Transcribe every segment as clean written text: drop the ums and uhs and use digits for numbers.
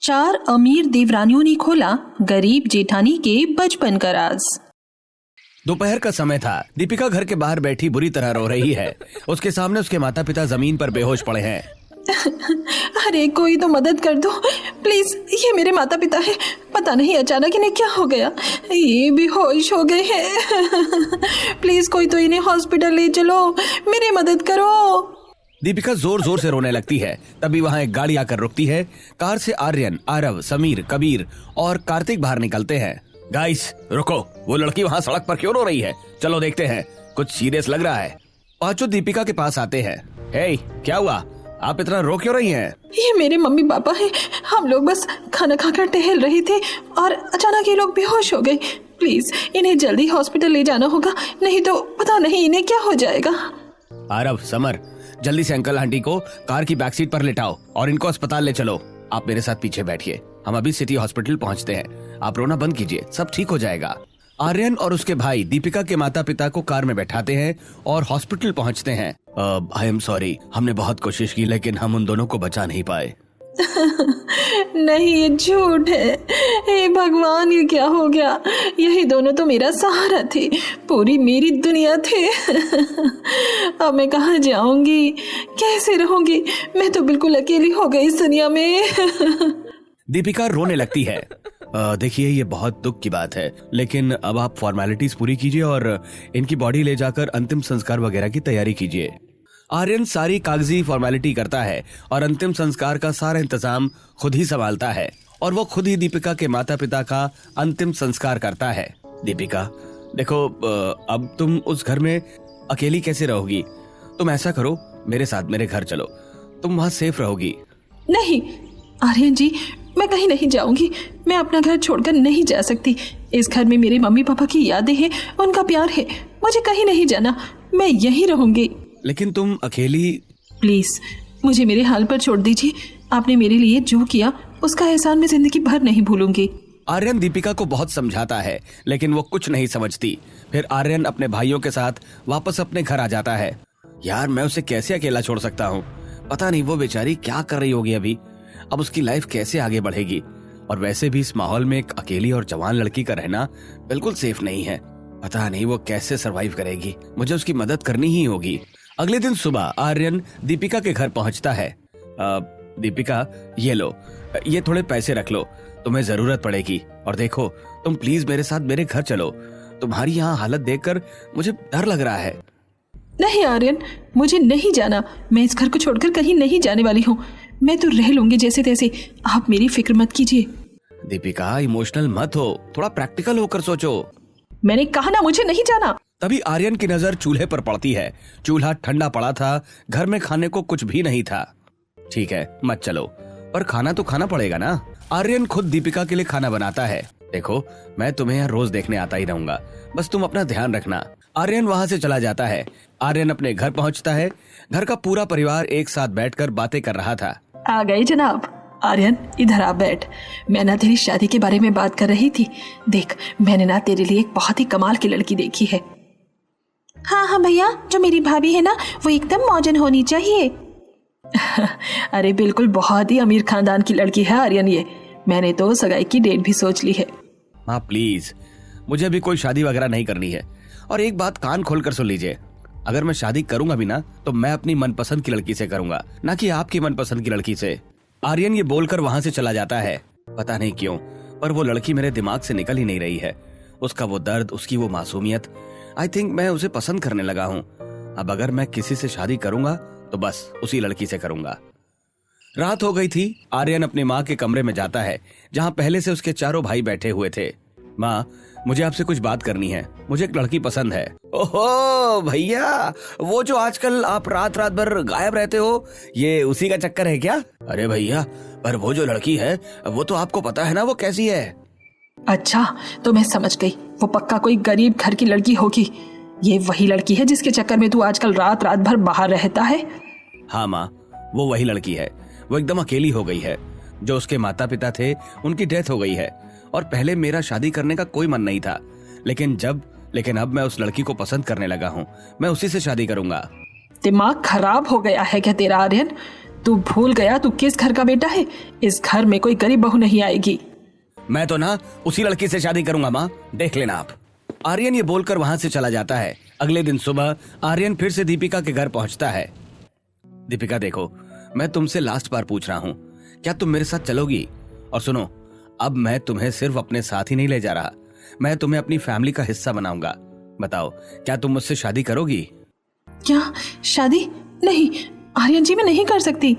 4 अमीर देवरानियों ने खोला गरीब जेठानी के बचपन का राज। दोपहर का समय था। दीपिका घर के बाहर बैठी बुरी तरह रो रही है। उसके सामने उसके माता पिता जमीन पर बेहोश पड़े हैं। अरे कोई तो मदद कर दो प्लीज, ये मेरे माता पिता है। पता नहीं अचानक इन्हें क्या हो गया, ये बेहोश हो गए हैं। प्लीज कोई तो इन्हें हॉस्पिटल ले चलो, मेरी मदद करो। दीपिका जोर जोर से रोने लगती है। तभी वहाँ एक गाड़ी आकर रुकती है। कार से आर्यन, आरव, समीर, कबीर और कार्तिक बाहर निकलते हैं। गाइस रुको, वो लड़की वहाँ सड़क पर क्यों रो रही है? चलो देखते हैं, कुछ सीरियस लग रहा है। पांचों दीपिका के पास आते हैं। हे, क्या हुआ? आप इतना रो क्यों रही हैं? ये मेरे मम्मी पापा हैं। हम लोग बस खाना खाकर टहल रहे थे और अचानक ये लोग बेहोश हो गए। प्लीज इन्हें जल्दी हॉस्पिटल ले जाना होगा, नहीं तो पता नहीं इन्हें क्या हो जाएगा। आरव, समर, जल्दी से अंकल आंटी को कार की बैक सीट पर लेटाओ और इनको अस्पताल ले चलो। आप मेरे साथ पीछे बैठिए, हम अभी सिटी हॉस्पिटल पहुंचते हैं। आप रोना बंद कीजिए, सब ठीक हो जाएगा। आर्यन और उसके भाई दीपिका के माता पिता को कार में बैठाते हैं और हॉस्पिटल पहुंचते हैं। आई एम सॉरी, हमने बहुत कोशिश की लेकिन हम उन दोनों को बचा नहीं पाए। नहीं, ये झूठ है। हे भगवान, ये क्या हो गया? यही दोनों तो मेरा सहारा थे, पूरी मेरी दुनिया थे। अब मैं कहाँ जाऊंगी, कैसे रहूंगी? मैं तो बिल्कुल अकेली हो गई इस दुनिया में। दीपिका रोने लगती है। देखिए, ये बहुत दुख की बात है, लेकिन अब आप फॉर्मेलिटीज पूरी कीजिए और इनकी बॉडी ले जाकर अंतिम संस्कार वगैरह की तैयारी कीजिए। आर्यन सारी कागजी फॉर्मेलिटी करता है और अंतिम संस्कार का सारा इंतजाम खुद ही संभालता है और वो खुद ही दीपिका के माता पिता का अंतिम संस्कार करता है। दीपिका देखो, अब तुम उस घर में अकेली कैसे रहोगी? तुम ऐसा करो, मेरे साथ मेरे घर चलो, तुम वहाँ सेफ रहोगी। नहीं आर्यन जी, मैं कहीं नहीं जाऊंगी। मैं अपना घर छोड़कर नहीं जा सकती। इस घर में मेरे मम्मी पापा की यादें हैं, उनका प्यार है। मुझे कहीं नहीं जाना, मैं यहीं रहूंगी। लेकिन तुम अकेली। प्लीज मुझे मेरे हाल पर छोड़ दीजिए। आपने मेरे लिए जो किया उसका एहसान मैं जिंदगी भर नहीं भूलूंगी। आर्यन दीपिका को बहुत समझाता है लेकिन वो कुछ नहीं समझती। फिर आर्यन अपने भाइयों के साथ वापस अपने घर आ जाता है। यार, मैं उसे कैसे अकेला छोड़ सकता हूँ? पता नहीं वो बेचारी क्या कर रही होगी अभी। अब उसकी लाइफ कैसे आगे बढ़ेगी? और वैसे भी इस माहौल में एक अकेली और जवान लड़की का रहना बिल्कुल सेफ नहीं है। पता नहीं वो कैसे सरवाइव करेगी। मुझे उसकी मदद करनी ही होगी। अगले दिन सुबह आर्यन दीपिका के घर पहुंचता है। दीपिका, ये लो, ये थोड़े पैसे रख लो, तुम्हें जरूरत पड़ेगी। और देखो, तुम प्लीज मेरे साथ मेरे घर चलो। तुम्हारी यहाँ हालत देखकर मुझे डर लग रहा है। नहीं आर्यन, मुझे नहीं जाना। मैं इस घर को छोड़कर कहीं नहीं जाने वाली हूँ। मैं तो रह लूंगी जैसे तैसे, आप मेरी फिक्र मत कीजिए। दीपिका, इमोशनल मत हो, थोड़ा प्रैक्टिकल होकर सोचो। मैंने कहा ना, मुझे नहीं जाना। तभी आर्यन की नजर चूल्हे पर पड़ती है। चूल्हा ठंडा पड़ा था, घर में खाने को कुछ भी नहीं था। ठीक है, मत चलो, पर खाना तो खाना पड़ेगा ना। आर्यन खुद दीपिका के लिए खाना बनाता है। देखो, मैं तुम्हें यहाँ रोज देखने आता ही रहूंगा, बस तुम अपना ध्यान रखना। आर्यन वहाँ से चला जाता है। आर्यन अपने घर पहुँचता है। घर का पूरा परिवार एक साथ बैठकर बातें कर रहा था। आ गई जनाब। आर्यन, इधर आ बैठ। मैं ना तेरी शादी के बारे में बात कर रही थी। देख, मैंने ना तेरे लिए एक बहुत ही कमाल की लड़की देखी है। हाँ हाँ भैया, जो मेरी भाभी है ना, वो एकदम मॉडर्न होनी चाहिए। अरे बिल्कुल, बहुत ही अमीर खानदान की लड़की है आर्यन ये। मैंने तो सगाई की डेट भी सोच ली है। हाँ प्लीज, मुझे अभी कोई शादी वगैरह नहीं करनी है। और एक बात कान खोलकर सुन लीजिए, अगर मैं शादी करूंगा भी ना, तो मैं अपनी मनपसंद की लड़की से करूंगा, ना कि आपकी मनपसंद की लड़की से। आर्यन ये बोलकर वहां से चला जाता है। पता नहीं क्यों, पर वो लड़की मेरे दिमाग से निकल ही नहीं रही है। उसका वो दर्द, उसकी वो मासूमियत, आई थिंक मैं उसे पसंद करने लगा हूँ। अब अगर मैं किसी से शादी करूंगा तो बस उसी लड़की से करूंगा। रात हो गई थी। आर्यन अपनी माँ के कमरे में जाता है, जहाँ पहले से उसके चारों भाई बैठे हुए थे। माँ, मुझे आपसे कुछ बात करनी है, मुझे एक लड़की पसंद है। ओहो भैया, वो जो आजकल आप रात रात भर गायब रहते हो, ये उसी का चक्कर है क्या? अरे भैया, पर वो जो लड़की है वो तो आपको पता है ना वो कैसी है। अच्छा, तो मैं समझ गई, वो पक्का कोई गरीब घर की लड़की होगी। ये वही लड़की है जिसके चक्कर में तू आजकल रात रात भर बाहर रहता है। हाँ माँ, वो वही लड़की है। वो एकदम अकेली हो गई है। जो उसके माता पिता थे, उनकी डेथ हो गई है। और पहले मेरा शादी करने का कोई मन नहीं था, लेकिन अब मैं उस लड़की को पसंद करने लगा हूँ। मैं उसी से शादी करूंगा। दिमाग खराब हो गया है क्या तेरा आर्यन? तू भूल गया तू किस घर का बेटा है? इस घर में कोई गरीब बहू नहीं आएगी। मैं तो ना उसी लड़की से शादी करूंगा माँ, देख लेना आप। आर्यन ये बोलकर वहां से चला जाता है। अगले दिन सुबह आर्यन फिर से दीपिका के घर पहुंचता है। दीपिका देखो, मैं तुमसे लास्ट बार पूछ रहा हूँ, क्या तुम मेरे साथ चलोगी? और सुनो, अब मैं तुम्हें सिर्फ अपने साथ ही नहीं ले जा रहा, मैं तुम्हें अपनी फैमिली का हिस्सा बनाऊंगा। बताओ, क्या तुम मुझसे शादी करोगी? क्या शादी? नहीं आर्यन जी, मैं नहीं कर सकती।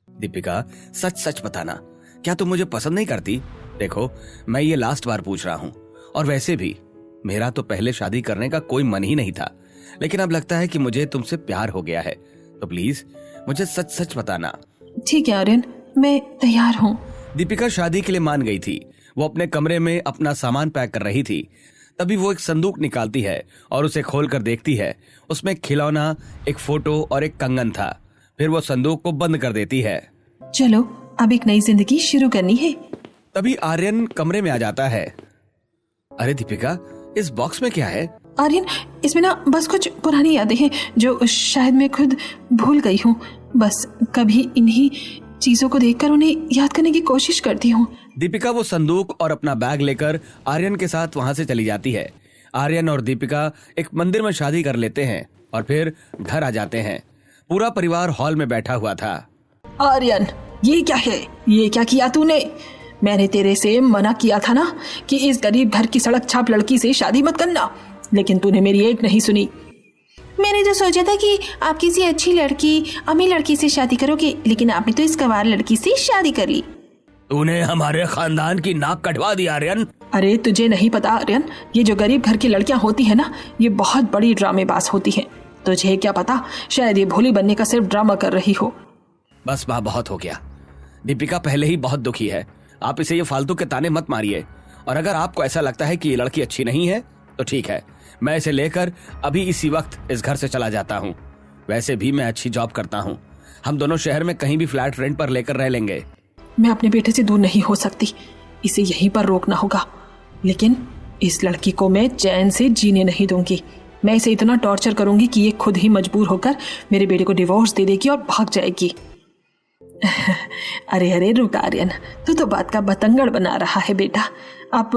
दीपिका सच सच बताना, क्या तुम मुझे पसंद नहीं करती? देखो, मैं ये लास्ट बार पूछ रहा हूँ, और वैसे भी मेरा तो पहले शादी करने का कोई मन ही नहीं था, लेकिन अब लगता है कि मुझे तुमसे प्यार हो गया है, तो प्लीज मुझे सच सच बताना। ठीक है आर्यन, मैं तैयार हूँ। दीपिका शादी के लिए मान गई थी। वो अपने कमरे में अपना सामान पैक कर रही थी, तभी वो एक संदूक निकालती है और उसे खोलकर देखती है। उसमें एक खिलौना, एक फोटो और एक कंगन था। फिर वो संदूक को बंद कर देती है। चलो अब एक नई जिंदगी शुरू करनी है। तभी आर्यन कमरे में आ जाता है। अरे दीपिका, इस बॉक्स में क्या है? आर्यन, इसमें ना बस कुछ पुरानी यादें हैं जो शायद मैं खुद भूल गई हूँ। बस कभी इन्हीं चीजों को देखकर उन्हें याद करने की कोशिश करती हूँ। दीपिका वो संदूक और अपना बैग लेकर आर्यन के साथ वहां से चली जाती है। आर्यन और दीपिका एक मंदिर में शादी कर लेते हैं और फिर घर आ जाते हैं। पूरा परिवार हॉल में बैठा हुआ था। आर्यन, ये क्या है? ये क्या किया तूने? मैंने तेरे से मना किया था ना कि इस गरीब घर की सड़क छाप लड़की से शादी मत करना, लेकिन तूने मेरी एक नहीं सुनी। मैंने जो सोचा था कि आप किसी अच्छी लड़की, अमीर लड़की से शादी करोगे, लेकिन आपने तो इस गंवार लड़की से शादी कर ली। तूने हमारे खानदान की नाक कटवा दी आर्यन। अरे तुझे नहीं पता आर्यन, ये जो गरीब घर की लड़कियां होती है ना, ये बहुत बड़ी ड्रामेबाज होती हैं। तुझे क्या पता, शायद ये भोली बनने का सिर्फ ड्रामा कर रही हो। बस माँ, बहुत हो गया। दीपिका पहले ही बहुत दुखी है, आप इसे ये फालतू के ताने मत मारिए। और अगर आपको ऐसा लगता है कि ये लड़की अच्छी नहीं है तो ठीक है, मैं इसे लेकर अभी इसी वक्त इस घर से चला जाता हूँ। वैसे भी मैं अच्छी जॉब करता हूँ, हम दोनों शहर में कहीं भी फ्लैट रेंट पर लेकर रह लेंगे। मैं अपने बेटे से दूर नहीं हो सकती, इसे यहीं पर रोकना होगा। लेकिन इस लड़की को मैं चैन से जीने नहीं दूंगी। मैं इसे इतना टॉर्चर करूंगी कि ये खुद ही मजबूर होकर मेरे बेटे को डिवोर्स दे देगी और भाग जाएगी। अरे अरे रुक आर्यन, तू तो बात का बतंगड़ बना रहा है बेटा। अब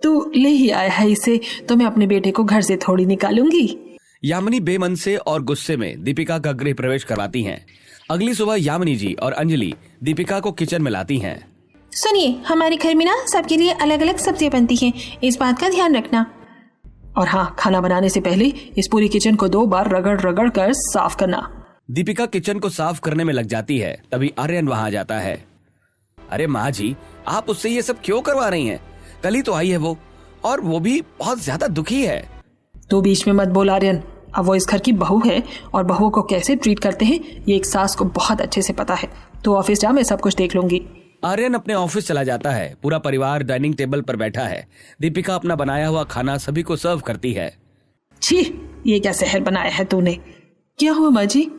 तू ले ही आया है इसे, तो मैं अपने बेटे को घर से थोड़ी निकालूंगी। यामिनी बेमन से और गुस्से में दीपिका का गृह प्रवेश करवाती हैं। अगली सुबह यामिनी जी और अंजलि दीपिका को किचन में लाती हैं। सुनिए, हमारे घर में ना सबके लिए अलग अलग सब्जियां बनती हैं, इस बात का ध्यान रखना। और हाँ, खाना बनाने से पहले इस पूरी किचन को 2 बार रगड़ रगड़ कर साफ करना। दीपिका किचन को साफ करने में लग जाती है, तभी आर्यन वहां आ जाता है। अरे माँ जी, आप उससे ये सब क्यों करवा रही हैं? कल ही तो आई है वो, और वो भी बहुत ज्यादा दुखी है। तू बीच में मत बोल आर्यन, अब वो इस घर की बहू है और बहुओं को कैसे ट्रीट करते हैं ये एक सास को बहुत अच्छे से पता है। तो ऑफिस जा, मैं सब कुछ देख लूंगी। आर्यन अपने ऑफिस चला जाता है। पूरा परिवार डाइनिंग टेबल पर बैठा है। दीपिका अपना बनाया हुआ खाना सभी को सर्व करती है। छी, ये क्या जहर बनाया है तूने? क्या हुआ माँ जी?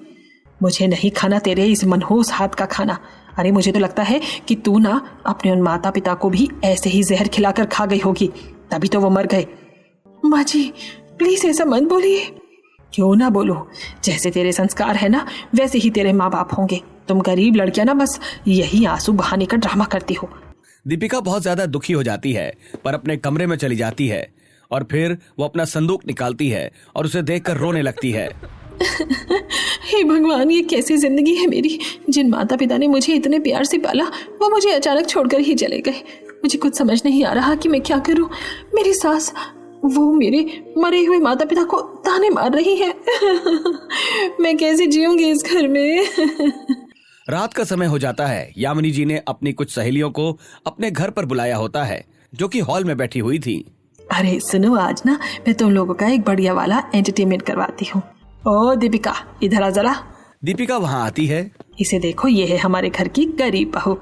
मुझे नहीं खाना तेरे इस मनहूस हाथ का खाना। अरे मुझे तो लगता है कि तू ना अपने उन माता पिता को भी ऐसे ही जहर खिलाकर खा गई होगी, तभी तो वो मर गए। माँ जी प्लीज ऐसा मत बोलिए। क्यों ना बोलो, जैसे तेरे संस्कार है ना वैसे ही तेरे माँ बाप होंगे। तुम गरीब लड़कियां ना बस यही आंसू बहाने का ड्रामा करती हो। दीपिका बहुत ज्यादा दुखी हो जाती है, पर अपने कमरे में चली जाती है और फिर वो अपना संदूक निकालती है और उसे देखकर रोने लगती है। हे भगवान, ये कैसी जिंदगी है मेरी। जिन माता पिता ने मुझे इतने प्यार से पाला वो मुझे अचानक छोड़कर ही चले गए। मुझे कुछ समझ नहीं आ रहा कि मैं क्या करूं। मेरी सास वो मेरे मरे हुए माता पिता को ताने मार रही है। मैं कैसे जीऊंगी इस घर में। रात का समय हो जाता है। यामिनी जी ने अपनी कुछ सहेलियों को अपने घर पर बुलाया होता है, जो कि हॉल में बैठी हुई थी। अरे सुनो, आज ना मैं तुम लोगों का एक बढ़िया वाला एंटरटेनमेंट करवाती हूँ। ओ दीपिका, इधर आ जरा। दीपिका वहाँ आती है। इसे देखो, ये है हमारे घर की गरीब बहू।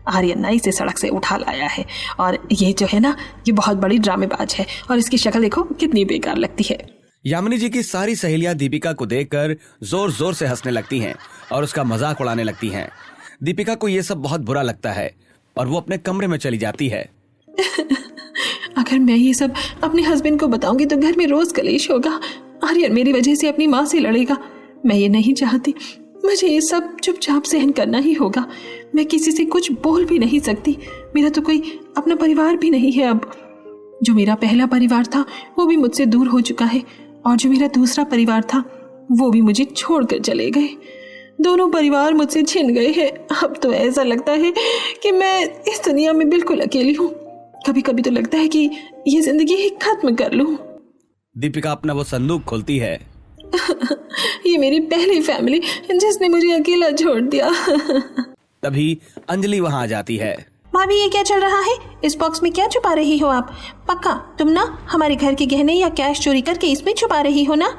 आर्यन ना इसे सड़क से उठा लाया है, और ये जो है ना ये बहुत बड़ी ड्रामेबाज है, और इसकी शक्ल देखो कितनी बेकार लगती है। यामिनी जी की सारी सहेलियां दीपिका को देखकर जोर जोर से हंसने लगती हैं और उसका मजाक उड़ाने लगती हैं। दीपिका को ये सब बहुत बुरा लगता है और वो अपने कमरे में चली जाती है। अगर मैं ये सब अपने हस्बैंड को बताऊंगी तो घर में रोज कलेश होगा। आर्यन मेरी वजह से अपनी माँ से लड़ेगा। मैं ये नहीं चाहती। मुझे ये सब चुपचाप सहन करना ही होगा। मैं किसी से कुछ बोल भी नहीं सकती। मेरा तो कोई अपना परिवार भी नहीं है। अब जो मेरा पहला परिवार था वो भी मुझसे दूर हो चुका है, और जो मेरा दूसरा परिवार था वो भी मुझे छोड़कर चले गए। दोनों परिवार मुझसे छिन गए हैं। अब तो ऐसा लगता है कि मैं इस दुनिया में बिल्कुल अकेली हूँ। कभी कभी तो लगता है कि ये जिंदगी ही खत्म कर लूं। दीपिका अपना वो संदूक खोलती है। ये मेरी पहली फैमिली जिसने मुझे अकेला छोड़ दिया। तभी अंजलि वहां आ जाती है। भाभी, ये क्या चल रहा है? इस बॉक्स में क्या छुपा रही हो आप? पक्का तुम ना हमारे घर के गहने या कैश चोरी करके इसमें छुपा रही हो ना?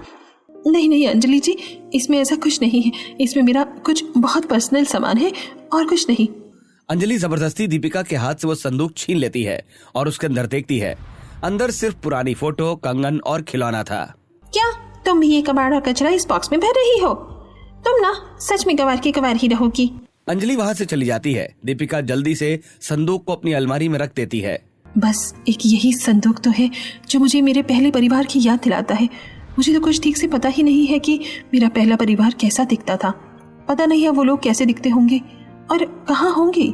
नहीं नहीं अंजलि जी, इसमें ऐसा कुछ नहीं है। इसमें मेरा कुछ बहुत पर्सनल सामान है और कुछ नहीं। अंजलि जबरदस्ती दीपिका के हाथ से वो संदूक छीन लेती है और उसके अंदर देखती है। अंदर सिर्फ पुरानी फोटो, कंगन और खिलौना था। क्या तुम भी ये कबाड़ और कचरा इस बॉक्स में भर रही हो? तुम ना सच में गवार की गवार ही रहोगी। अंजलि वहां से चली जाती है। दीपिका जल्दी से संदूक को अपनी अलमारी में रख देती है। बस एक यही संदूक तो है जो मुझे मेरे पहले परिवार की याद दिलाता है। मुझे तो कुछ ठीक से पता ही नहीं है कि मेरा पहला परिवार कैसा दिखता था। पता नहीं है वो लोग कैसे दिखते होंगे और कहाँ होंगे।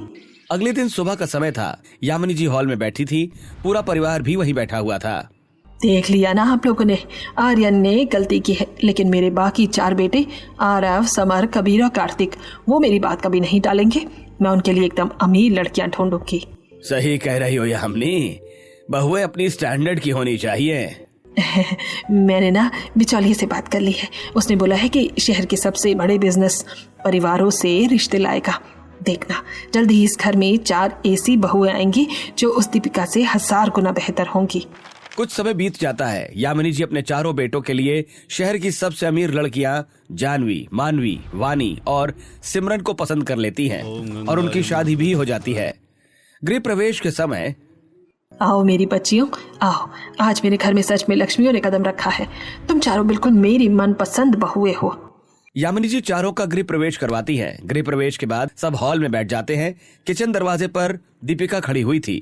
अगले दिन सुबह का समय था। यामिनी जी हॉल में बैठी थी। पूरा परिवार भी वहीं बैठा हुआ था। देख लिया ना आप लोगों ने, आर्यन ने गलती की है, लेकिन मेरे बाकी 4 बेटे आरव, समर, कबीर और कार्तिक, वो मेरी बात कभी नहीं टालेंगे। मैं उनके लिए एकदम अमीर लड़कियां ढूंढूंगी। सही कह रही हो यामिनी, बहुएं अपनी स्टैंडर्ड की होनी चाहिए। मैंने ना बिचौलिए से बात कर ली है। उसने बोला है कि शहर के सबसे बड़े बिजनेस परिवारों से रिश्ते लाएगा। देखना जल्दी ही इस घर में 4 ऐसी बहुएं आएंगी जो उस दीपिका से 1000 गुना बेहतर होंगी। कुछ समय बीत जाता है। यामिनी जी अपने 4 बेटों के लिए शहर की सबसे अमीर लड़कियां जानवी, मानवी, वानी और सिमरन को पसंद कर लेती हैं और उनकी शादी भी हो जाती है। गृह प्रवेश के समय, आओ मेरी बच्चियों, आओ, आज मेरे घर में सच में लक्ष्मियों ने कदम रखा है। तुम चारों बिल्कुल मेरी मनपसंद बहुएं हो। यामिनी जी चारों का गृह प्रवेश करवाती हैं। गृह प्रवेश के बाद सब हॉल में बैठ जाते हैं। किचन दरवाजे पर दीपिका खड़ी हुई थी।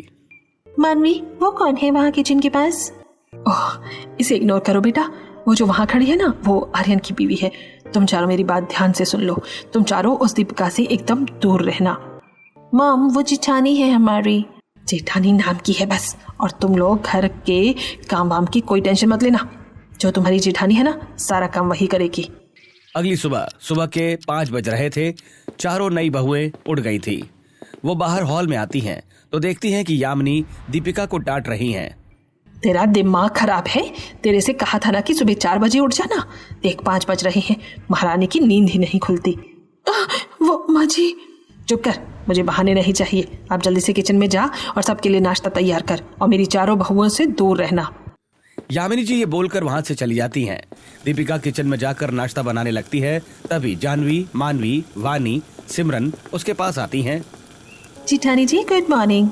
मानवी, वो कौन है वहाँ किचन के पास? ओह, इसे इग्नोर करो बेटा। वो जो वहाँ खड़ी है ना, वो आर्यन की बीवी है। तुम चारों मेरी बात ध्यान से सुन लो। तुम चारों उस दीपिका से एकदम दूर रहना। मॉम, वो जेठानी है हमारी। जेठानी नाम की है बस। और तुम लोग घर के काम वाम की कोई टेंशन मत लेना। जो तुम्हारी जेठानी है ना, सारा काम वही करेगी। अगली सुबह के 5 बज रहे थे। चारों नई बहुएं उड़ गई थी। वो बाहर हॉल में आती हैं तो देखती हैं कि यामिनी दीपिका को डांट रही हैं। तेरा दिमाग खराब है? तेरे से कहा था ना कि सुबह 4 बजे उठ जाना। देख 5 बज रहे हैं, महारानी की नींद ही नहीं खुलती। वो माँ जी। चुप कर, मुझे बहाने नहीं चाहिए। आप जल्दी से किचन में जा और सबके लिए नाश्ता तैयार कर और मेरी चारों बहुओं से दूर रहना। यामिनी जी ये बोलकर वहां से चली जाती हैं। दीपिका किचन में जाकर नाश्ता बनाने लगती है। तभी जानवी, मानवी, वानी, सिमरन उसके पास आती हैं। जेठानी जी, गुड मॉर्निंग।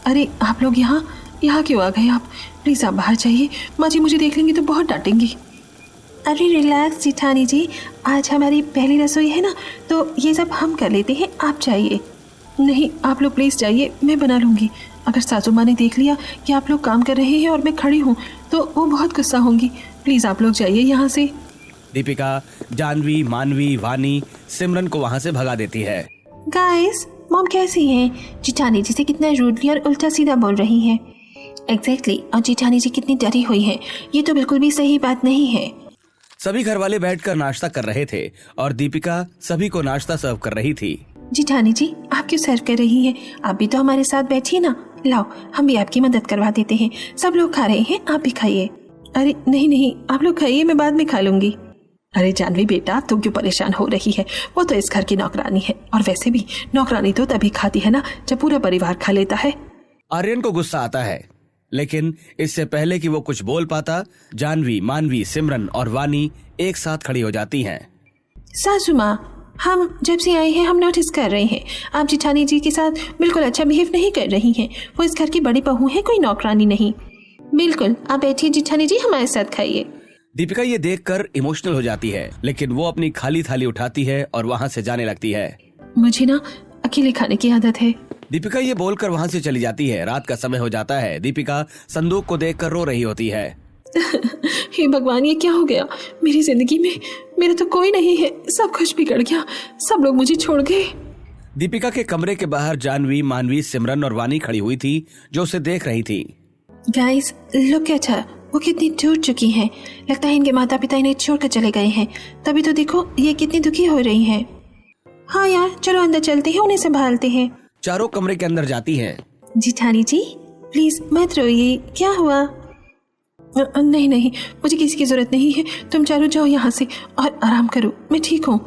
अरे आप लोग यहाँ क्यों आ गए? आप प्लीज़ आप बाहर जाइए। माँ जी मुझे देख लेंगी तो बहुत डांटेंगी। अरे रिलैक्स जेठानी जी, आज हमारी पहली रसोई है ना, तो ये सब हम कर लेते हैं। आप जाइए। नहीं, आप लोग प्लीज़ जाइए, मैं बना लूँगी। अगर सासू माँ ने देख लिया कि आप लोग काम कर रहे हैं और मैं खड़ी हूँ तो वो बहुत गुस्सा होंगी। प्लीज़ आप लोग जाइए यहाँ से। दीपिका जानवी, मानवी, वानी, सिमरन को वहां से भगा देती है। गाइस, मॉम कैसी हैं? जेठानी जी से कितना रूडली और उल्टा सीधा बोल रही हैं। एग्जैक्टली, और जेठानी जी कितनी डरी हुई हैं। ये तो बिल्कुल भी सही बात नहीं है। सभी घर वाले बैठकर नाश्ता कर रहे थे और दीपिका सभी को नाश्ता सर्व कर रही थी। जेठानी जी, आप क्यों सर्व कर रही हैं? आप भी तो हमारे साथ बैठिए ना। लाओ, हम भी आपकी मदद करवा देते हैं। सब लोग खा रहे हैं, आप भी खाइए। अरे नहीं, आप लोग खाइए, मैं बाद में खा लूंगी। अरे जानवी बेटा, तुम क्यों परेशान हो रही है? वो तो इस घर की नौकरानी है, और वैसे भी नौकरानी तो तभी खाती है ना जब पूरा परिवार खा लेता है। आर्यन को गुस्सा आता है, लेकिन इससे पहले कि वो कुछ बोल पाता, जानवी, मानवी, सिमरन और वानी एक साथ खड़ी हो जाती हैं। सासू माँ, हम जब से आए हैं हम नोटिस कर रहे हैं आप जेठानी जी के साथ बिल्कुल अच्छा बिहेव नहीं कर रही हैं। वो इस घर की बड़ी बहू है, कोई नौकरानी नहीं। बिल्कुल, आप बैठिए जेठानी जी, हमारे साथ खाइए। दीपिका ये देखकर इमोशनल हो जाती है, लेकिन वो अपनी खाली थाली उठाती है और वहाँ से जाने लगती है। मुझे ना अकेले खाने की आदत है। दीपिका ये बोलकर वहाँ से चली जाती है। रात का समय हो जाता है। दीपिका संदूक को देखकर रो रही होती है। हे भगवान, ये क्या हो गया? मेरी जिंदगी में मेरा तो कोई नहीं है, सब कुछ बिगड़ गया, सब लोग मुझे छोड़ गए। दीपिका के कमरे के बाहर जानवी, मानवी, सिमरन और वानी खड़ी हुई थी जो उसे देख रही थी। गाइस लुक एट हर, वो कितनी टूट चुकी हैं। लगता है इनके माता पिता इन्हें छोड़कर चले गए हैं, तभी तो देखो ये कितनी दुखी हो रही हैं। हाँ यार चलो अंदर चलते हैं, उन्हें संभालते हैं। चारों कमरे के अंदर जाती हैं। जिठानी जी प्लीज मत रोइए, क्या हुआ? नहीं नहीं, मुझे किसी की जरूरत नहीं है, तुम चारों जाओ यहाँ से और आराम करो, मैं ठीक हूँ।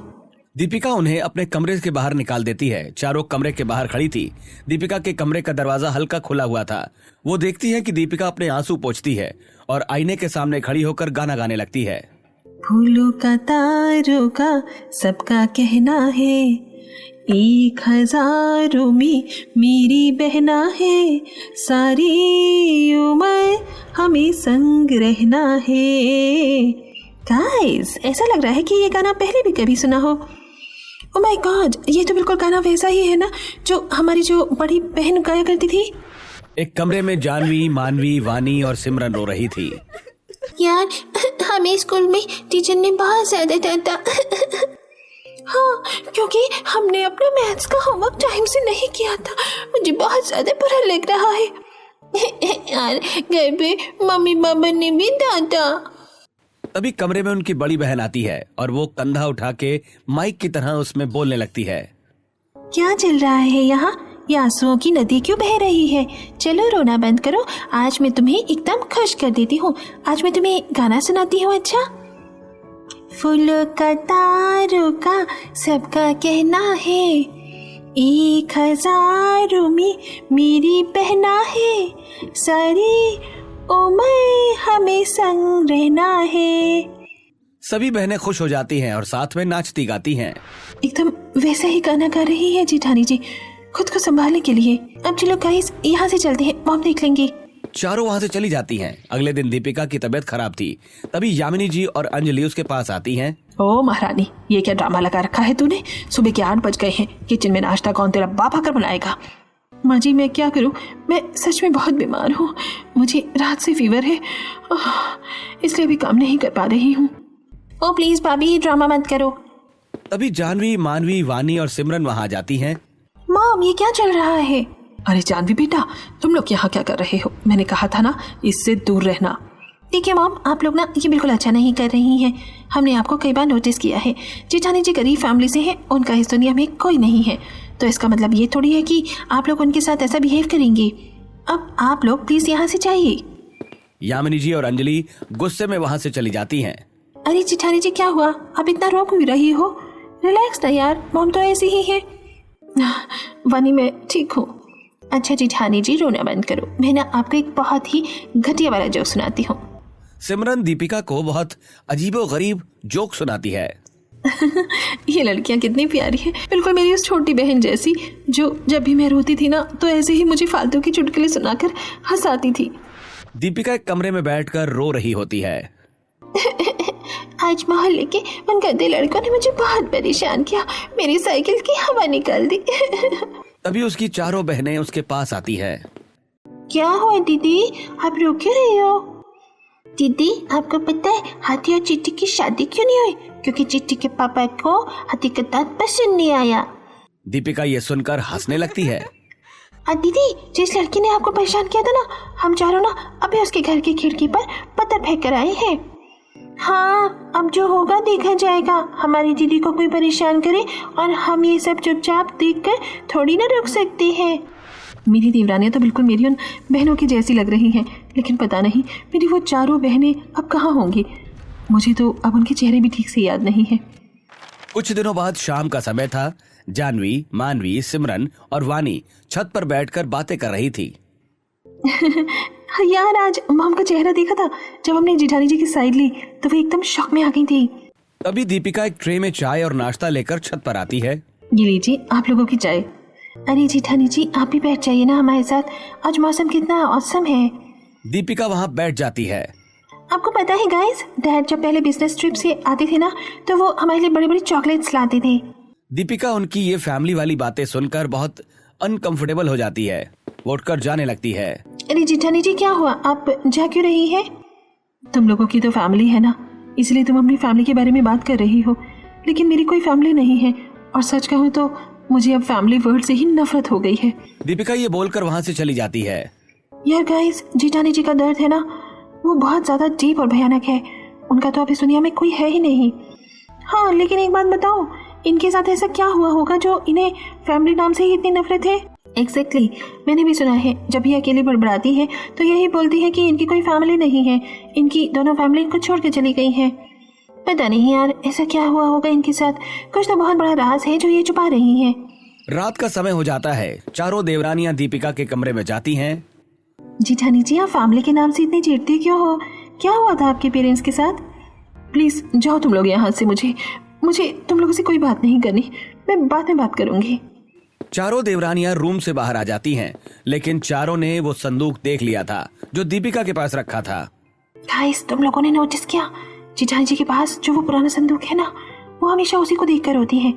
दीपिका उन्हें अपने कमरे के बाहर निकाल देती है। चारों कमरे के बाहर खड़ी थी। दीपिका के कमरे का दरवाजा हल्का खुला हुआ था। वो देखती है कि दीपिका अपने आंसू पोंछती है और आईने के सामने खड़ी होकर गाना गाने लगती है। फूलों का तारों का सबका कहना है, 1000 में मेरी बहना है, सारी उम्र हमें संग रहना है। गाइस ऐसा लग रहा है कि ये गाना पहले भी कभी सुना हो। ओह माय गॉड, ये तो बिल्कुल गाना वैसा ही है ना जो हमारी जो बड़ी बहन गाया करती थी। एक कमरे में जानवी, मानवी, वानी और सिमरन रो रही थी। यार हमें स्कूल में टीचर ने बहुत ज्यादा डांटा। हाँ क्योंकि हमने अपना मैथ्स का होमवर्क टाइम से नहीं किया था, मुझे बहुत ज्यादा बुरा लग रहा है। यार घर पे मम्मी पापा ने भी डांटा। तभी कमरे में उनकी बड़ी बहन आती है और वो कंधा उठा के माइक की तरह उसमें बोलने लगती है। क्या चल रहा है यहाँ? ये आंसुओं की नदी क्यों बह रही है? चलो रोना बंद करो, आज मैं तुम्हें एकदम खुश कर देती हूँ। आज मैं तुम्हें गाना सुनाती हूँ। अच्छा, फूलों का तारों का सबका कहना है, 1000 में मेरी बहना है, सारी उम्र हमें संग रहना है। सभी बहनें खुश हो जाती हैं और साथ में नाचती गाती हैं। एकदम वैसा ही गाना गा रही है जेठानी जी, खुद को संभालने के लिए। अब चलो गाइस यहाँ से चलते हैं, मॉम देख लेंगे। चारों वहाँ से चली जाती हैं। अगले दिन दीपिका की तबीयत खराब थी। तभी यामिनी जी और अंजलि उसके पास आती हैं। ओ महारानी, ये क्या ड्रामा लगा रखा है तूने? सुबह के 8 बज गए हैं, किचन में नाश्ता कौन तेरा बाप आकर बनाएगा? माँ जी मैं क्या करूँ, मैं सच में बहुत बीमार हूँ, मुझे रात से फीवर है, इसलिए भी काम नहीं कर पा रही हूँ। ओ प्लीज भाभी ड्रामा मत करो। तभी जानवी, मानवी, वानी और सिमरन वहाँ जाती हैं। मॉम ये क्या चल रहा है? अरे जानवी बेटा, तुम लोग यहाँ क्या कर रहे हो? मैंने कहा था ना इससे दूर रहना। देखिए मॉम, आप लोग ना ये बिल्कुल अच्छा नहीं कर रही हैं। हमने आपको कई बार नोटिस किया है, जेठानी जी गरीब फैमिली से हैं, उनका इस दुनिया में कोई नहीं है, तो इसका मतलब ये थोड़ी है कि आप लोग उनके साथ ऐसा बिहेव करेंगे। अब आप लोग प्लीज यहाँ से जाइए। यामिनी जी और अंजलि गुस्से में वहाँ से चली जाती हैं। अरे जेठानी जी क्या हुआ, आप इतना रो क्यों रही हो? रिलैक्स ना यार, मॉम तो ऐसी ही है। वानी मैं ठीक हूँ। अच्छा जेठानी जी रोना बंद करो, मैं ना आपको एक बहुत ही घटिया वाला जोक सुनाती हूँ। सिमरन दीपिका को बहुत अजीबोगरीब जोक सुनाती है। ये लड़कियां कितनी प्यारी हैं, बिल्कुल मेरी उस छोटी बहन जैसी, जो जब भी मैं रोती थी ना तो ऐसे ही मुझे फालतू की चुटकुले सुनाकर हंसाती थी। दीपिका एक कमरे में बैठकर रो रही होती है। आज मोहल्ले के उन गंदे लड़कों ने मुझे बहुत परेशान किया, मेरी साइकिल की हवा निकाल दी। तभी उसकी चारों बहनें उसके पास आती है। क्या हुआ दीदी, आप रो क्यों रही हो? दीदी आपको पता है हाथी और चिट्टी की शादी क्यों नहीं हुई? क्योंकि चिट्टी के पापा को हाथी का दांत पसंद नहीं आया। दीपिका ये सुनकर हंसने लगती है। दीदी जिस लड़की ने आपको परेशान किया था ना, हम चारों ना अभी उसके घर की खिड़की पर पत्थर फेंक कर आए हैं। हाँ अब जो होगा देखा जाएगा, हमारी दीदी को कोई परेशान करे और हम ये सब चुपचाप देखकर थोड़ी ना रुक सकते हैं। मेरी देवरानियाँ तो बिल्कुल मेरी उन बहनों की जैसी लग रही हैं, लेकिन पता नहीं मेरी वो चारों बहनें अब कहाँ होंगी। मुझे तो अब उनके चेहरे भी ठीक से याद नहीं है। कुछ दिनों बाद शाम का समय था। जानवी, मानवी, सिमरन और वानी छत पर बैठकर बातें कर रही थी। यार आज मॉम का चेहरा देखा था, जब हमने जेठानी जी की साइड ली तो वो एकदम शॉक में आ गई थी। तभी दीपिका एक ट्रे में चाय और नाश्ता लेकर छत पर आती है। ये लीजिए आप लोगों की चाय। अरे जेठानी जी आप भी बैठ जाइए ना हमारे साथ, आज मौसम कितना औसम है। दीपिका वहाँ बैठ जाती है। आपको पता है गाइस, डैड जब पहले बिजनेस ट्रिप से आते थे ना तो वो हमारे लिए बड़ी बड़ी चॉकलेट्स लाते थे। दीपिका उनकी ये फैमिली वाली बातें सुनकर बहुत अनकंफर्टेबल हो जाती है। वो उठकर जाने लगती है। अरे जेठानी जी क्या हुआ, आप जा क्यों रही है? तुम लोगों की तो फैमिली है ना, इसलिए तुम अपनी फैमिली के बारे में बात कर रही हो, लेकिन मेरी कोई फैमिली नहीं है और सच कहूँ तो मुझे अब फैमिली वर्ड से ही नफरत हो गई है। दीपिका ये बोलकर वहाँ से चली जाती है। यार गाइस, जेठानी जी का दर्द है ना, वो बहुत ज़्यादा डीप और भयानक है। उनका तो अब इस दुनिया में कोई है ही नहीं। हाँ, लेकिन एक बात बताओ, इनके साथ ऐसा क्या हुआ होगा जो इन्हें फैमिली नाम से ही इतनी नफरत है? एग्जैक्टली, मैंने भी सुना है जब ये अकेली बड़बड़ाती है तो यही बोलती है कि इनकी कोई फैमिली नहीं है, इनकी दोनों फैमिली इनको छोड़ के चली गई है। पता नहीं यार, ऐसा क्या हुआ होगा इनके साथ। कुछ तो बहुत बड़ा राज है जो ये छुपा रही है। रात का समय हो जाता है। चारों देवरानियां दीपिका के कमरे में जाती हैं। जेठानी जी, आप फैमिली के नाम से इतनी चिढ़ती क्यों हो? क्या हुआ था आपके पेरेंट्स के साथ? प्लीज जाओ तुम लोग यहाँ से। मुझे तुम लोगों से कोई बात नहीं करनी, मैं बाद में बात करूंगी। चारों देवरानियां रूम से बाहर आ जाती हैं, लेकिन चारों ने वो संदूक देख लिया था जो दीपिका के पास रखा था। गाइस, तुम लोगों ने नोटिस किया जेठानी जी के पास जो वो पुराना संदूक है ना, वो हमेशा उसी को देखकर रोती है।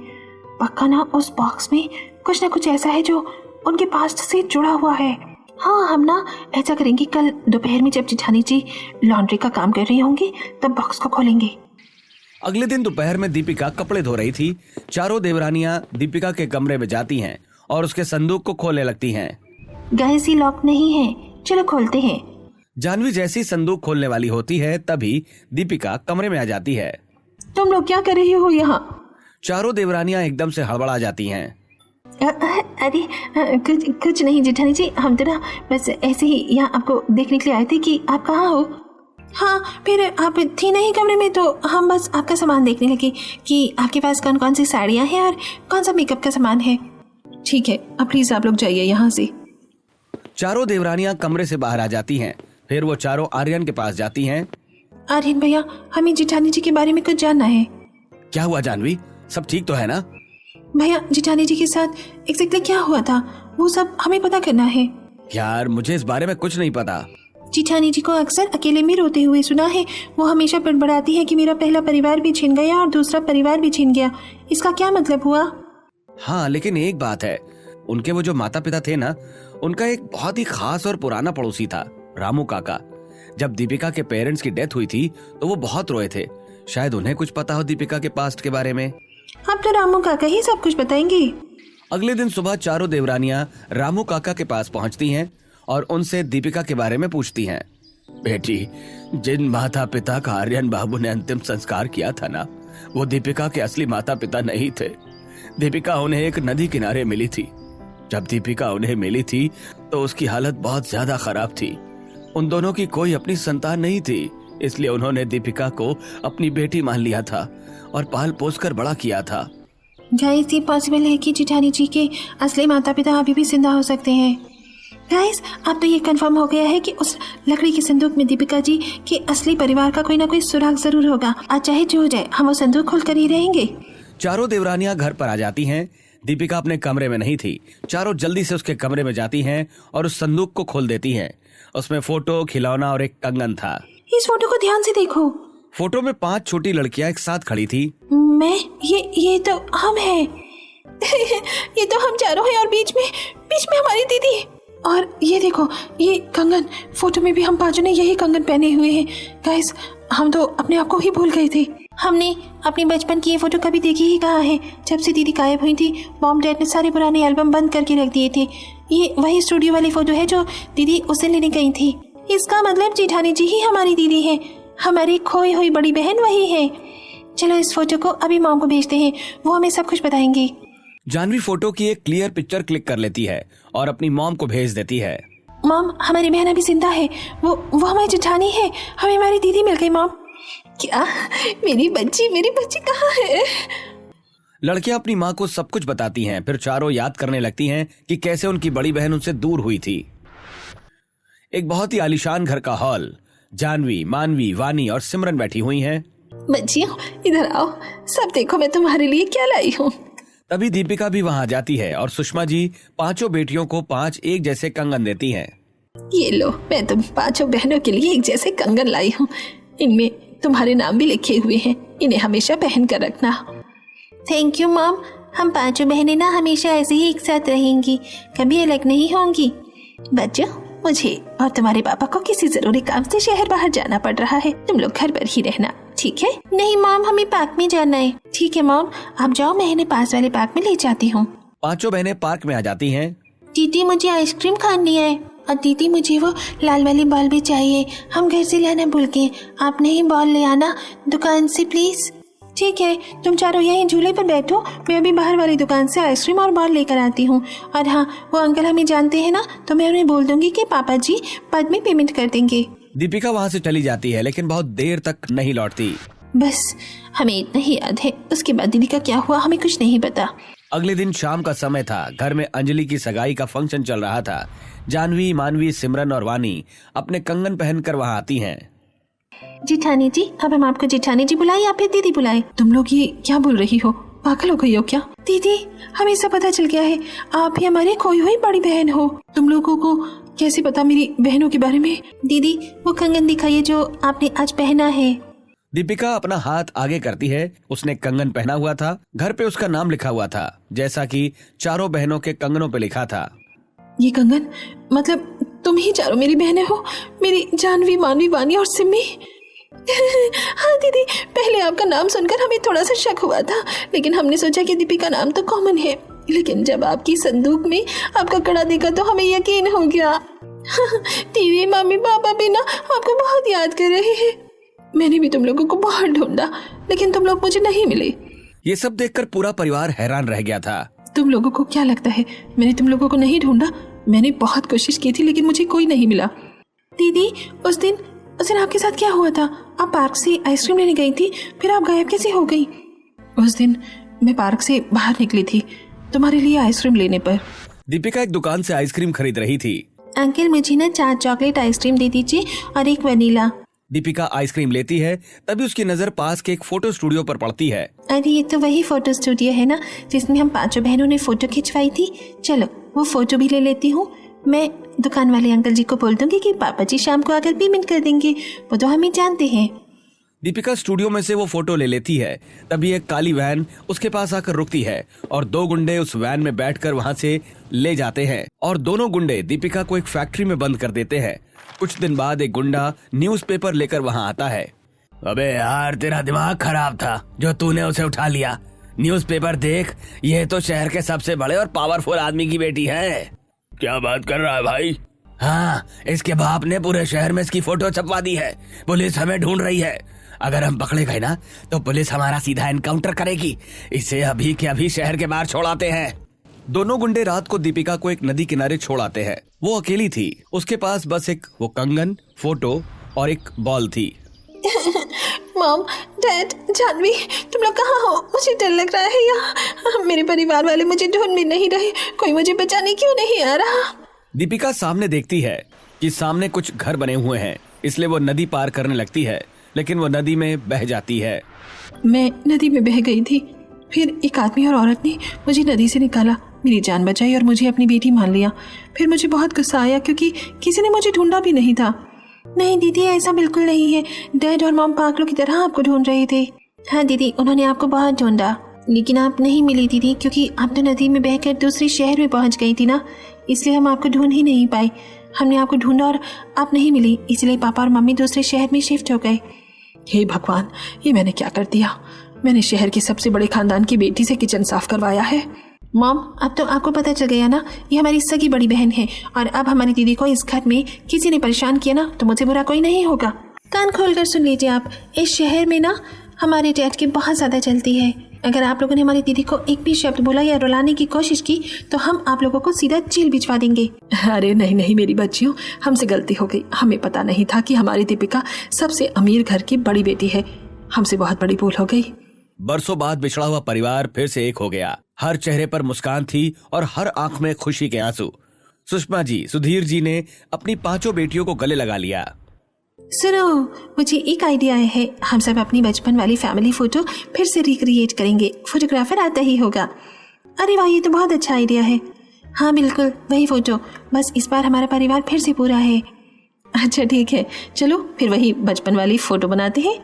पक्का ना उस बॉक्स में कुछ ना कुछ ऐसा है जो उनके पास्ट से जुड़ा हुआ है। हाँ, हम ना ऐसा करेंगे, कल दोपहर में जब जेठानी जी लॉन्ड्री का काम कर रही होंगी तब बॉक्स को खोलेंगे। अगले दिन दोपहर में दीपिका कपड़े धो रही थी। चारों देवरानियां दीपिका के कमरे में जाती हैं और उसके संदूक को खोलने लगती हैं। गाइस, ये लॉक नहीं है, चलो खोलते हैं। जानवी जैसी संदूक खोलने वाली होती है तभी दीपिका कमरे में आ जाती है। तुम लोग क्या कर रही हो यहाँ? चारों देवरानियां एकदम से हड़बड़ा जाती हैं। अरे कुछ नहीं जेठानी जी, हम तो ना बस ऐसे ही यहाँ आपको देखने के लिए आए थे कि आप कहाँ हो। हाँ, फिर आप थी नहीं कमरे में तो हम बस आपका सामान देखने लगे कि आपके पास कौन कौन सी साड़ियाँ हैं और कौन सा मेकअप का सामान है। ठीक है, अब प्लीज आप लोग जाइए यहाँ से। चारों देवरानियां कमरे से बाहर आ जाती हैं। फिर वो चारों आर्यन के पास जाती हैं। आर्यन भैया, हमें जेठानी जी के बारे में कुछ जानना है। क्या हुआ जानवी, सब ठीक तो है ना? भैया, जेठानी जी के साथ एग्जैक्टली क्या हुआ था वो सब हमें पता करना है। यार, मुझे इस बारे में कुछ नहीं पता। जेठानी जी को अक्सर अकेले में रोते हुए सुना है। वो हमेशा बड़बड़ाती है कि मेरा पहला परिवार भी छिन गया और दूसरा परिवार भी छिन गया। इसका क्या मतलब हुआ? हाँ, लेकिन एक बात है, उनके वो जो माता पिता थे ना, उनका एक बहुत ही खास और पुराना पड़ोसी था, रामू काका। जब दीपिका के पेरेंट्स की डेथ हुई थी तो वो बहुत रोए थे। शायद उन्हें कुछ पता हो दीपिका के पास्ट के बारे में। अब तो रामू काका ही सब कुछ बताएंगे। अगले दिन सुबह चारों देवरानियां रामू काका के पास पहुंचती हैं और उनसे दीपिका के बारे में पूछती हैं। बेटी, जिन माता पिता का आर्यन बाबू ने अंतिम संस्कार किया था ना, वो दीपिका के असली माता पिता नहीं थे। दीपिका उन्हें एक नदी किनारे मिली थी। जब दीपिका उन्हें मिली थी तो उसकी हालत बहुत ज्यादा खराब थी। उन दोनों की कोई अपनी संतान नहीं थी, इसलिए उन्होंने दीपिका को अपनी बेटी मान लिया था और पाल पोस कर बड़ा किया था। गाइस, ये पॉसिबल है कि जेठानी जी के असली माता पिता अभी भी जिंदा हो सकते हैं। गाइस, अब तो ये कंफर्म हो गया है कि उस लकड़ी के संदूक में दीपिका जी के असली परिवार का कोई ना कोई सुराग जरूर होगा। आज चाहे जो हो जाए, हम वो संदूक खोल कर ही रहेंगे। चारों देवरानियां घर पर आ जाती हैं। दीपिका अपने कमरे में नहीं थी। चारों जल्दी से उसके कमरे में जाती हैं और उस संदूक को खोल देती हैं। उसमें फोटो, खिलौना और एक कंगन था। इस फोटो को ध्यान से देखो। फोटो में 5 छोटी लड़कियां एक साथ खड़ी थी। मैं ये तो हम हैं। ये तो हम चारों हैं और बीच में हमारी दीदी। और ये देखो, ये कंगन, फोटो में भी हम पांचों ने यही कंगन पहने हुए हैं। गाइस, हम तो अपने आप को ही भूल गए थे। हमने अपने बचपन की ये फोटो कभी देखी ही कहाँ है। जब से दीदी गायब हुई थी, मॉम डैड ने सारे पुराने एल्बम बंद करके रख दिए थे। ये वही स्टूडियो वाली फोटो है जो दीदी उसे लेने गई थी। इसका मतलब जेठानी जी ही हमारी दीदी है। हमारी खोई हुई बड़ी बहन वही है। चलो इस फोटो को अभी मॉम को भेजते हैं, वो हमें सब कुछ बताएंगी। जानवी फोटो की एक क्लियर पिक्चर क्लिक कर लेती है और अपनी मॉम को भेज देती है। मॉम, हमारी बहन अभी जिंदा है। वो हमारी जेठानी है। हमें हमारी दीदी मिल गई मॉम। क्या? मेरी बच्ची कहाँ है? लड़कियां अपनी माँ को सब कुछ बताती हैं। फिर चारों याद करने लगती हैं कि कैसे उनकी बड़ी बहन उनसे दूर हुई थी। एक बहुत ही आलीशान घर का हॉल। जानवी, मानवी, वानी और सिमरन बैठी हुई हैं। बच्चियों, इधर आओ, सब देखो मैं तुम्हारे लिए क्या लाई हूँ। तभी दीपिका भी वहां जाती है और सुषमा जी पांचों बेटियों को 5 एक जैसे कंगन देती हैं। ये लो, मैं तुम पांचों बहनों के लिए एक जैसे कंगन लाई हूँ। इनमें तुम्हारे नाम भी लिखे हुए हैं। इन्हें हमेशा पहन कर रखना। Thank you mom. हम पांचों बहनें ना हमेशा ऐसे ही एक साथ रहेंगी, कभी अलग नहीं होंगी। बच्चों, मुझे और तुम्हारे पापा को किसी जरूरी काम से शहर बाहर जाना पड़ रहा है। तुम लोग घर पर ही रहना। ठीक है? नहीं मॉम, हमें पार्क में जाना है। ठीक है मॉम, आप जाओ, मैं इन्हें पास वाले पार्क में ले जाती हूँ। पांचों बहनें पार्क में आ जाती हैं। दीदी मुझे आइसक्रीम खानी है, और दीदी मुझे वो लाल वाली बॉल भी चाहिए। हम घर से लाना भूल गए, आप नहीं बॉल ले आना दुकान से प्लीज। ठीक है, तुम चारों यहीं झूले पर बैठो, मैं अभी बाहर वाली दुकान से आइसक्रीम और बॉल लेकर आती हूँ। और हाँ, वो अंकल हमें जानते हैं ना, तो मैं उन्हें बोल दूंगी कि पापा जी बाद में पेमेंट कर देंगे। दीपिका वहाँ से चली जाती है, लेकिन बहुत देर तक नहीं लौटती। बस हमें इतना ही याद है, उसके बाद दीदी का क्या हुआ हमें कुछ नहीं पता। अगले दिन शाम का समय था। घर में अंजलि की सगाई का फंक्शन चल रहा था। जानवी, मानवी, सिमरन और वानी अपने कंगन पहनकर वहाँ आती हैं। जेठानी जी, अब हम आपको जेठानी जी बुलाए या फिर दीदी बुलाए? तुम लोग ये क्या बोल रही हो, पागल हो गई हो क्या? दीदी, हमें सब पता चल गया है, आप ही हमारी खोई हुई बड़ी बहन हो। तुम लोगों को कैसे पता मेरी बहनों के बारे में? दीदी, वो कंगन दिखाइए जो आपने आज पहना है। दीपिका अपना हाथ आगे करती है। उसने कंगन पहना हुआ था। घर पे उसका नाम लिखा हुआ था, जैसा कि चारों बहनों के कंगनों पे लिखा था। ये कंगन, मतलब तुम ही चारों मेरी बहनें हो, मेरी जानवी, मानवी, वानी और सिम्मी। हाँ दीदी, पहले आपका नाम सुनकर हमें थोड़ा सा शक हुआ था, लेकिन हमने सोचा कि दीपिका नाम तो कॉमन है, लेकिन जब आपकी संदूक में आपका कड़ा देखा तो हमें यकीन हो गया। दीदी, मम्मी, पापा भी ना आपको बहुत याद कर रहे हैं। मैंने भी तुम लोगों को बहुत ढूंढा, लेकिन तुम लोग मुझे नहीं मिले। ये सब देखकर पूरा परिवार हैरान रह गया था। तुम लोगों को क्या लगता है मैंने तुम लोगों को नहीं ढूंढा? मैंने बहुत कोशिश की थी, लेकिन मुझे कोई नहीं मिला। दीदी, उस दिन आपके साथ क्या हुआ था? आप पार्क से आइसक्रीम लेने गई थी, फिर आप गायब कैसे हो गई? उस दिन मैं पार्क से बाहर निकली थी तुम्हारे लिए आइसक्रीम लेने पर। दीपिका एक दुकान से आइसक्रीम खरीद रही थी। अंकल, मुझे ना 4 चॉकलेट आइसक्रीम दे दीजिए और 1 वनीला। दीपिका आइसक्रीम लेती है, तभी उसकी नजर पास के एक फोटो स्टूडियो पर पड़ती है। अरे, ये तो वही फोटो स्टूडियो है ना जिसमें हम 5 बहनों ने फोटो खिंचवाई थी। चलो वो फोटो भी ले लेती हूँ। मैं दुकान वाले अंकल जी को बोल दूंगी कि पापा जी शाम को आकर पेमेंट कर देंगे, वो तो हमें जानते हैं। दीपिका स्टूडियो में से वो फोटो ले लेती है। तभी एक काली वैन उसके पास आकर रुकती है और 2 गुंडे उस वैन में बैठकर वहाँ से ले जाते हैं और दोनों गुंडे दीपिका को एक फैक्ट्री में बंद कर देते हैं। कुछ दिन बाद एक गुंडा न्यूज़पेपर लेकर वहाँ आता है। अबे यार, तेरा दिमाग खराब था जो तूने उसे उठा लिया। न्यूज़पेपर देख, ये तो शहर के सबसे बड़े और पावरफुल आदमी की बेटी है। क्या बात कर रहा है भाई? हाँ, इसके बाप ने पूरे शहर में इसकी फोटो छपवा दी है। पुलिस हमें ढूंढ रही है। अगर हम पकड़े गए ना तो पुलिस हमारा सीधा एनकाउंटर करेगी। इसे अभी के अभी शहर के बाहर छोड़ आते हैं। दोनों गुंडे रात को दीपिका को एक नदी किनारे छोड़ आते हैं। वो अकेली थी। उसके पास बस एक वो कंगन, फोटो और एक बॉल थी। मॉम, डैड, जानवी, तुम लोग कहाँ हो? मुझे डर लग रहा है यहाँ। मेरे परिवार वाले मुझे ढूंढ भी नहीं रहे, कोई मुझे बचाने क्यों नहीं आ रहा? दीपिका सामने देखती है कि सामने कुछ घर बने हुए हैं, इसलिए वो नदी पार करने लगती है, लेकिन वो नदी में बह जाती है। मैं नदी में बह गई थी, फिर एक आदमी और औरत ने मुझे नदी से निकाला, मेरी जान बचाई और मुझे अपनी बेटी मान लिया। फिर मुझे बहुत गुस्सा आया क्योंकि किसी ने मुझे ढूंढा भी नहीं था। नहीं दीदी, ऐसा बिल्कुल नहीं है। डैड और मॉम पागलों की तरह आपको ढूंढ रहे थे। हाँ दीदी, उन्होंने आपको बहुत ढूंढा, लेकिन आप नहीं मिली दीदी, क्योंकि आप तो नदी में बहकर दूसरे शहर में पहुंच गई थी ना, इसलिए हम आपको ढूंढ ही नहीं पाए। हमने आपको ढूंढा और आप नहीं मिली, इसलिए पापा और मम्मी दूसरे शहर में शिफ्ट हो गए। हे भगवान, ये मैंने क्या कर दिया? मैंने शहर के सबसे बड़े खानदान की बेटी से किचन साफ करवाया है। मॉम, अब तो आपको पता चल गया ना, ये हमारी सगी बड़ी बहन है, और अब हमारी दीदी को इस घर में किसी ने परेशान किया ना तो मुझे बुरा कोई नहीं होगा। कान खोलकर सुन लीजिए आप, इस शहर में ना हमारे डैड की बहुत ज़्यादा चलती है। अगर आप लोगों ने हमारी दीदी को एक भी शब्द बोला या रुलाने की कोशिश की तो हम आप लोगों को सीधा जेल भिजवा देंगे। अरे नहीं नहीं मेरी बच्चियों, हमसे गलती हो गई। हमें पता नहीं था कि हमारी दीपिका सबसे अमीर घर की बड़ी बेटी है। हमसे बहुत बड़ी भूल हो गई। बरसों बाद बिछड़ा हुआ परिवार फिर से एक हो गया। हर चेहरे पर मुस्कान थी और हर आंख में खुशी के आंसू। सुषमा जी, सुधीर जी ने अपनी 5 बेटियों को गले लगा लिया। सुनो, मुझे एक आइडिया है। हम सब अपनी बचपन वाली फैमिली फोटो फिर से रिक्रिएट करेंगे। फोटोग्राफर आता ही होगा। अरे वाह, ये तो बहुत अच्छा आइडिया है। हाँ बिल्कुल, वही फोटो, बस इस बार हमारा परिवार फिर से पूरा है। अच्छा ठीक है, चलो फिर वही बचपन वाली फोटो बनाते हैं।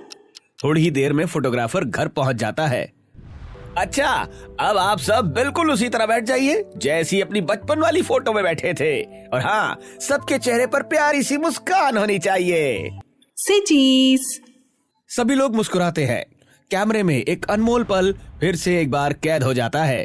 थोड़ी ही देर में फोटोग्राफर घर पहुंच जाता है। अच्छा, अब आप सब बिल्कुल उसी तरह बैठ जाइए जैसी अपनी बचपन वाली फोटो में बैठे थे, और हाँ, सबके चेहरे पर प्यारी सी मुस्कान होनी चाहिए। से चीज सभी लोग मुस्कुराते हैं। कैमरे में एक अनमोल पल फिर से एक बार कैद हो जाता है।